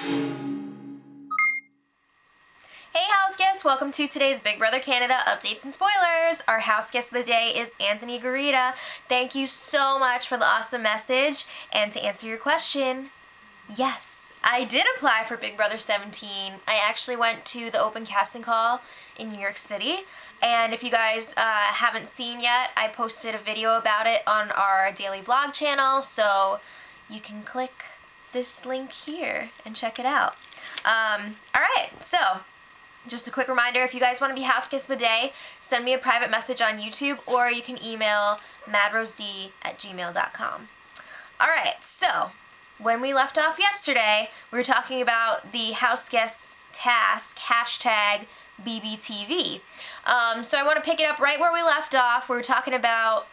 Hey house guests, welcome to today's Big Brother Canada updates and spoilers. Our house guest of the day is Anthony Garita. Thank you so much for the awesome message. And to answer your question, yes, I did apply for Big Brother 17. I actually went to the open casting call in New York City. And if you guys haven't seen yet, I posted a video about it on our daily vlog channel, so you can click this link here and check it out. Alright, so just a quick reminder, if you guys want to be house guest of the day, send me a private message on YouTube, or you can email madrosed@gmail.com. Alright, so when we left off yesterday, we were talking about the house guest task, hashtag BBTV. So I want to pick it up right where we left off. We were talking about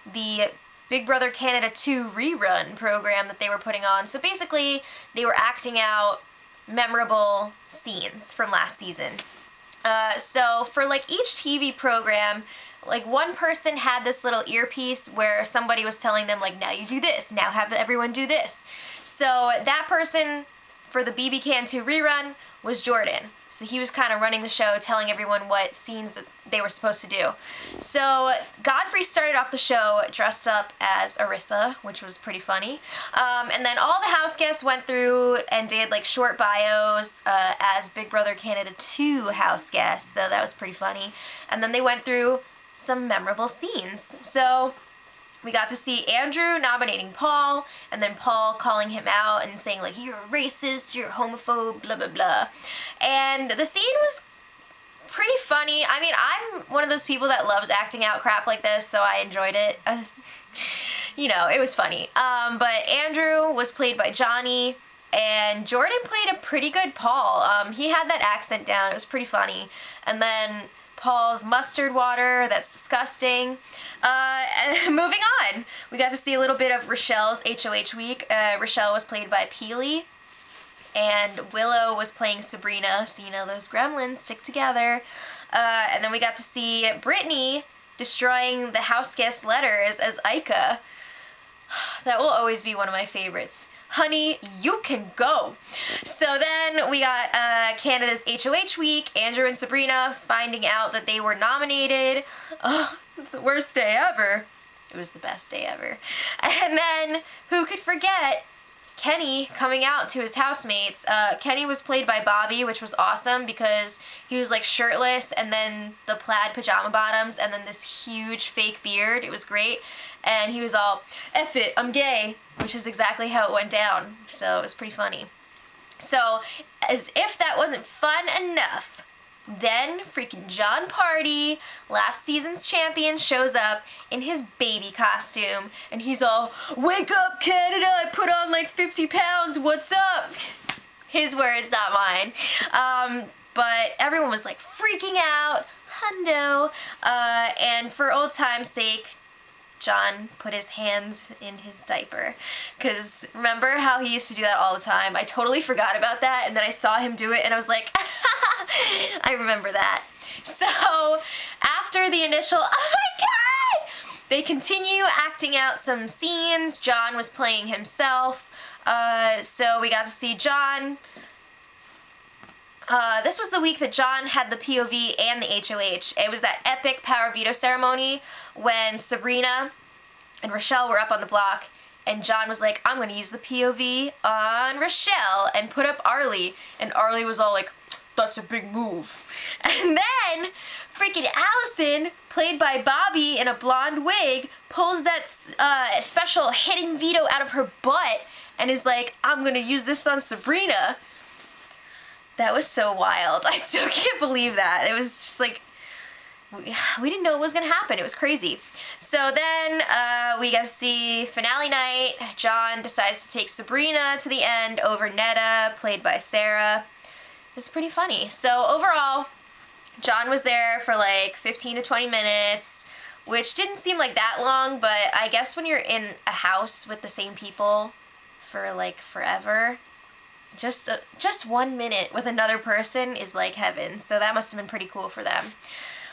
the Big Brother Canada 2 rerun program that they were putting on. So basically, they were acting out memorable scenes from last season. So for like each TV program, like one person had this little earpiece where somebody was telling them like, now you do this, now have everyone do this. So that person for the BB Can 2 rerun was Jordan. So he was kind of running the show, telling everyone what scenes that they were supposed to do. So Godfrey started off the show dressed up as Arissa, which was pretty funny. And then all the house guests went through and did like short bios as Big Brother Canada 2 house guests. So that was pretty funny. And then they went through some memorable scenes. So we got to see Andrew nominating Paul, and then Paul calling him out and saying like, you're a racist, you're a homophobe, blah blah blah. And the scene was pretty funny. I mean, I'm one of those people that loves acting out crap like this, so I enjoyed it. You know, it was funny. But Andrew was played by Johnny, and Jordan played a pretty good Paul. He had that accent down, it was pretty funny. And then Paul's mustard water, that's disgusting. And moving on, we got to see a little bit of Rochelle's HOH week. Rochelle was played by Peely, and Willow was playing Sabrina, so you know those gremlins stick together. And then we got to see Brittany destroying the house guest letters as Ica. That will always be one of my favorites. Honey, you can go. So then we got Canada's HOH week, Andrew and Sabrina finding out that they were nominated. Oh, it's the worst day ever. It was the best day ever. And then, who could forget, Kenny coming out to his housemates. Kenny was played by Bobby, which was awesome because he was like shirtless and then the plaid pajama bottoms and then this huge fake beard. It was great. And he was all, F it, I'm gay, which is exactly how it went down. So it was pretty funny. So as if that wasn't fun enough, then freaking John Party, last season's champion, shows up in his baby costume, and he's all, wake up Canada, I put on like 50 pounds, what's up? His words, not mine. But everyone was like freaking out, hundo, and for old time's sake, John put his hands in his diaper. Because remember how he used to do that all the time? I totally forgot about that, and then I saw him do it and I was like, I remember that. So after the initial, oh my god, they continue acting out some scenes. John was playing himself. So we got to see John. This was the week that John had the POV and the HOH. It was that epic power veto ceremony when Sabrina and Rochelle were up on the block, and John was like, I'm going to use the POV on Rochelle and put up Arlie. And Arlie was all like, that's a big move. And then freaking Allison, played by Bobby in a blonde wig, pulls that special hidden veto out of her butt and is like, I'm going to use this on Sabrina. That was so wild. I still can't believe that. It was just like, we didn't know what was going to happen. It was crazy. So then we got to see finale night. John decides to take Sabrina to the end over Netta, played by Sarah. It was pretty funny. So overall, John was there for like 15 to 20 minutes, which didn't seem like that long, but I guess when you're in a house with the same people for like forever, just 1 minute with another person is like heaven, so that must have been pretty cool for them.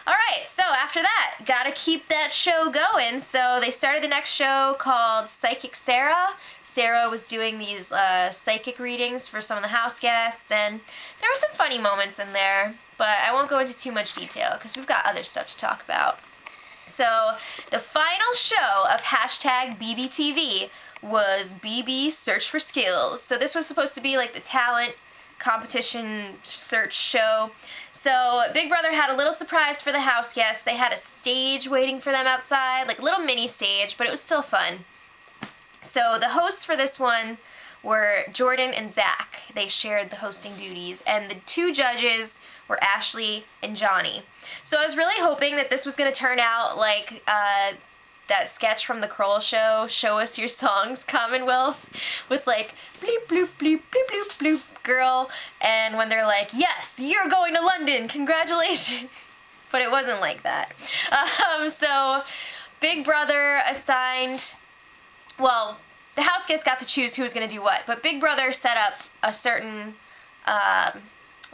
Alright, so after that, gotta keep that show going. So they started the next show called Psychic Sarah. Sarah was doing these psychic readings for some of the house guests, and there were some funny moments in there, but I won't go into too much detail because we've got other stuff to talk about. So the final show of hashtag BBTV was BB Search for Skills. So this was supposed to be like the talent competition search show. So Big Brother had a little surprise for the house guests. They had a stage waiting for them outside, like a little mini stage, but it was still fun. So the hosts for this one were Jordan and Zach. They shared the hosting duties, and the two judges were Ashley and Johnny. So I was really hoping that this was going to turn out like that sketch from the Kroll show, Show Us Your Songs, Commonwealth, with like bleep bloop bleep bleep bloop bloop girl, and when they're like, yes, you're going to London, congratulations. But it wasn't like that. So Big Brother assigned, well, the house guests got to choose who was going to do what, but Big Brother set up a certain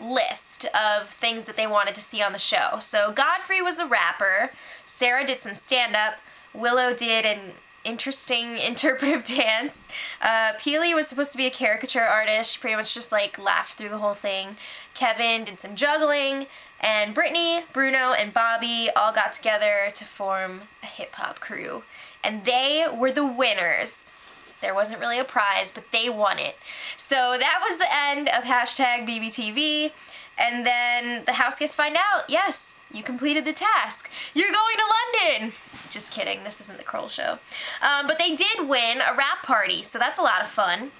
list of things that they wanted to see on the show. So Godfrey was a rapper, Sarah did some stand-up, Willow did an interesting interpretive dance, Peely was supposed to be a caricature artist. She pretty much just like laughed through the whole thing. Kevin did some juggling, and Brittany, Bruno, and Bobby all got together to form a hip-hop crew. And they were the winners. There wasn't really a prize, but they won it. So that was the end of hashtag BBTV. And then the house guests find out, yes, you completed the task. You're going to London. Just kidding, this isn't the Kroll show. But they did win a rap party, so that's a lot of fun.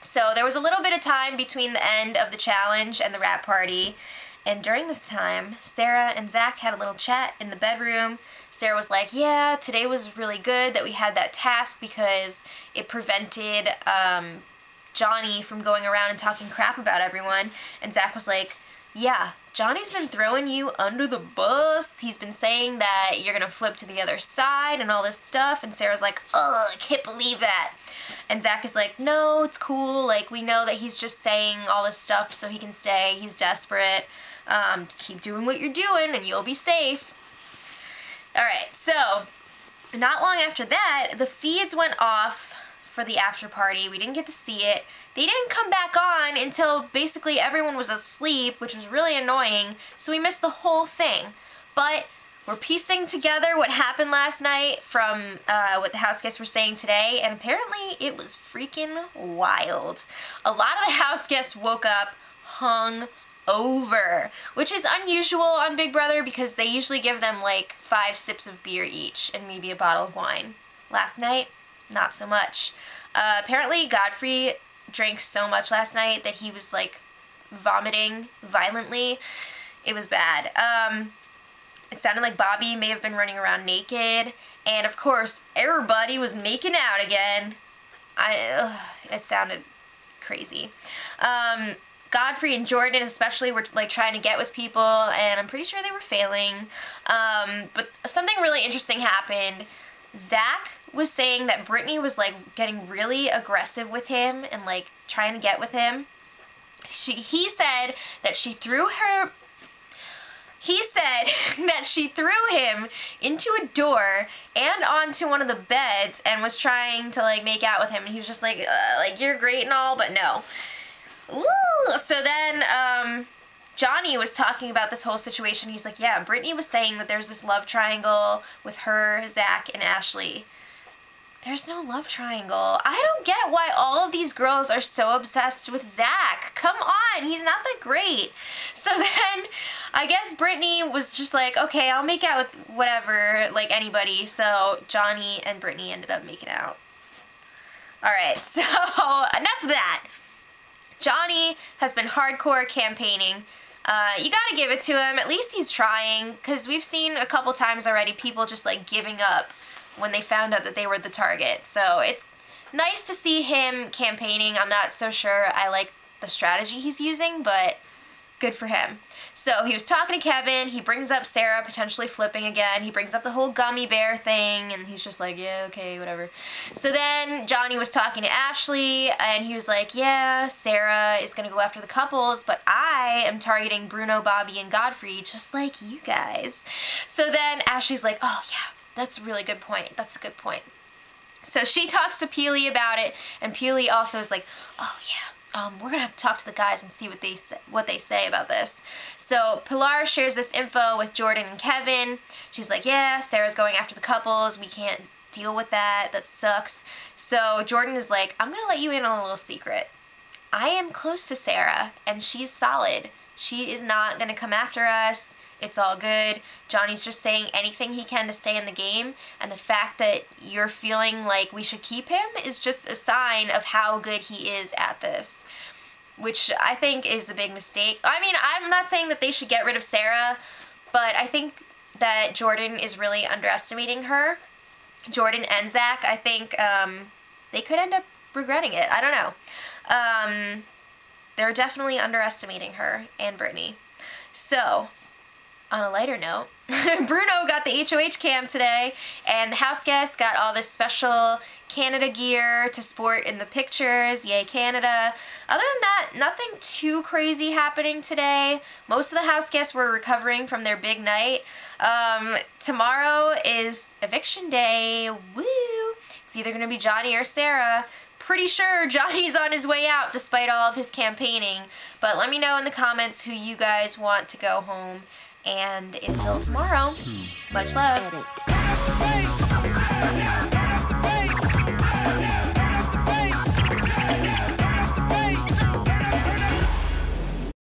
So there was a little bit of time between the end of the challenge and the rap party. And during this time, Sarah and Zach had a little chat in the bedroom. Sarah was like, yeah, today was really good that we had that task because it prevented Johnny from going around and talking crap about everyone. And Zach was like, yeah, Johnny's been throwing you under the bus. He's been saying that you're gonna flip to the other side and all this stuff. And Sarah's like, oh, I can't believe that. And Zach is like, no, it's cool. Like, we know that he's just saying all this stuff so he can stay. He's desperate. Keep doing what you're doing and you'll be safe. Alright, so not long after that, the feeds went off for the after party. We didn't get to see it. They didn't come back on until basically everyone was asleep, which was really annoying, so we missed the whole thing. But we're piecing together what happened last night from what the house guests were saying today, and apparently it was freaking wild. A lot of the house guests woke up hung over, which is unusual on Big Brother because they usually give them like 5 sips of beer each and maybe a bottle of wine. Last night, not so much. Apparently Godfrey drank so much last night that he was like vomiting violently. It was bad. It sounded like Bobby may have been running around naked, and of course everybody was making out again. It sounded crazy. Godfrey and Jordan especially were like trying to get with people, and I'm pretty sure they were failing. But something really interesting happened. Zach was saying that Brittany was like getting really aggressive with him and like trying to get with him. He said that she threw him into a door and onto one of the beds and was trying to like make out with him, and he was just like you're great and all, but no. Ooh. So then Johnny was talking about this whole situation. He's like, yeah, Brittany was saying that there's this love triangle with her, Zach, and Ashley. There's no love triangle. I don't get why all of these girls are so obsessed with Zach. Come on, he's not that great. So then I guess Brittany was just like, okay, I'll make out with whatever, like anybody. So Johnny and Brittany ended up making out. Alright, so enough of that. Johnny has been hardcore campaigning. You gotta give it to him. At least he's trying, because we've seen a couple times already people just like giving up when they found out that they were the target. So it's nice to see him campaigning. I'm not so sure I like the strategy he's using, but Good for him. So he was talking to Kevin, he brings up Sarah potentially flipping again, he brings up the whole gummy bear thing, and he's just like, yeah, okay, whatever. So then Johnny was talking to Ashley, and he was like, yeah, Sarah is gonna go after the couples, but I am targeting Bruno, Bobby, and Godfrey, just like you guys. So then Ashley's like, oh yeah, that's a really good point, that's a good point. So she talks to Peely about it, and Peely also is like, oh yeah, we're gonna have to talk to the guys and see what they say about this. So Pilar shares this info with Jordan and Kevin. She's like, yeah, Sarah's going after the couples. We can't deal with that. That sucks. So Jordan is like, I'm gonna let you in on a little secret. I am close to Sarah, and she's solid. She is not gonna come after us. It's all good. Johnny's just saying anything he can to stay in the game, and the fact that you're feeling like we should keep him is just a sign of how good he is at this, which I think is a big mistake. I mean, I'm not saying that they should get rid of Sarah, but I think that Jordan is really underestimating her. Jordan and Zach, I think they could end up regretting it. I don't know. They're definitely underestimating her and Brittany. So, on a lighter note, Bruno got the HOH cam today, and the house guests got all this special Canada gear to sport in the pictures. Yay, Canada. Other than that, nothing too crazy happening today. Most of the house guests were recovering from their big night. Tomorrow is eviction day. Woo! It's either going to be Johnny or Sarah. Pretty sure Johnny's on his way out despite all of his campaigning. But let me know in the comments who you guys want to go home. And until tomorrow, much love.